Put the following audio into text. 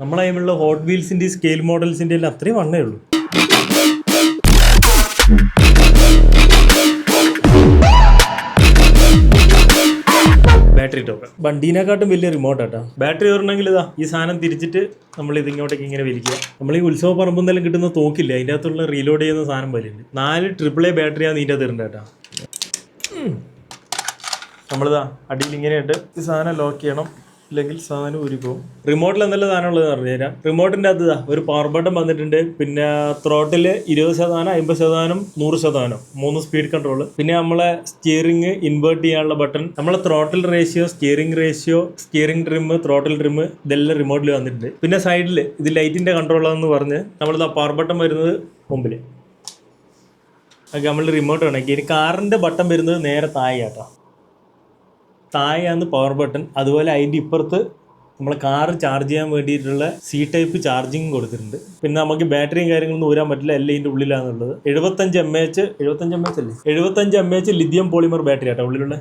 നമ്മളെ കയ്യിലുള്ള hot വീൽസിൻ്റെ scale മോഡൽസിൻ്റെ എല്ലാം അത്രയും വണ്ണേ ഉള്ളൂ. ബാറ്ററി ടോക്കൺ വണ്ടീനെക്കാട്ടും വലിയ റിമോട്ടാട്ടോ. ബാറ്ററി കയറണമെങ്കിൽ ഇതാ ഈ സാധനം തിരിച്ചിട്ട് നമ്മൾ ഇതിങ്ങോട്ടേക്ക് ഇങ്ങനെ വലിക്കുക. നമ്മൾ ഈ ഉത്സവ പറമ്പെന്തെല്ലാം കിട്ടുന്ന തോക്കില്ല, അതിൻ്റെ അകത്തുള്ള റീലോഡ് ചെയ്യുന്ന സാധനം പോലെയുണ്ട്. 4 AAA ബാറ്ററിയാണ് ഇതിൻ്റെ അകത്ത് ഇടേണ്ട കേട്ടോ. നമ്മളിതാ അടിയിൽ ഇങ്ങനെയായിട്ട് ഈ സാധനം ലോക്ക് ചെയ്യണം, ഇല്ലെങ്കിൽ സാധനം ഉരുക്കും. റിമോട്ടിൽ എന്തെല്ലാം സാധനമുള്ളത് പറഞ്ഞു തരാം. റിമോട്ടിൻ്റെ അകത്ത് ഒരു പവർ ബട്ടൺ വന്നിട്ടുണ്ട്. പിന്നെ ത്രോട്ടിൽ 20%, 50%, 100%, 3 സ്പീഡ് കൺട്രോൾ. പിന്നെ നമ്മളെ സ്റ്റിയറിംഗ് ഇൻവേർട്ട് ചെയ്യാനുള്ള ബട്ടൺ, നമ്മളെ throttle ratio, steering trim, throttle trim ഇതെല്ലാം റിമോട്ടിൽ വന്നിട്ടുണ്ട്. പിന്നെ സൈഡിൽ ഇത് ലൈറ്റിൻ്റെ കൺട്രോളാണെന്ന് പറഞ്ഞ് നമ്മളിതാ പവർ ബട്ടൺ വരുന്നത് മുമ്പിൽ. നമ്മൾ റിമോട്ട് കണക്കി. ഇനി കാറിൻ്റെ ബട്ടൺ വരുന്നത് നേരെ താഴെയാട്ടോ. താഴെയാണ് പവർ ബട്ടൺ. അതുപോലെ അതിൻ്റെ ഇപ്പുറത്ത് നമ്മൾ കാർ ചാർജ് ചെയ്യാൻ വേണ്ടിയിട്ടുള്ള C ടൈപ്പ് ചാർജിങ് കൊടുത്തിട്ടുണ്ട്. പിന്നെ നമുക്ക് ബാറ്ററിയും കാര്യങ്ങളൊന്നും ഊരാൻ പറ്റില്ല, എല്ലാം ഇതിൻ്റെ ഉള്ളിലാണുള്ളത്. 75 mAh ലിഥിയം പോളിമർ ബാറ്ററി ആട്ടോ ഉള്ളിലുള്ള.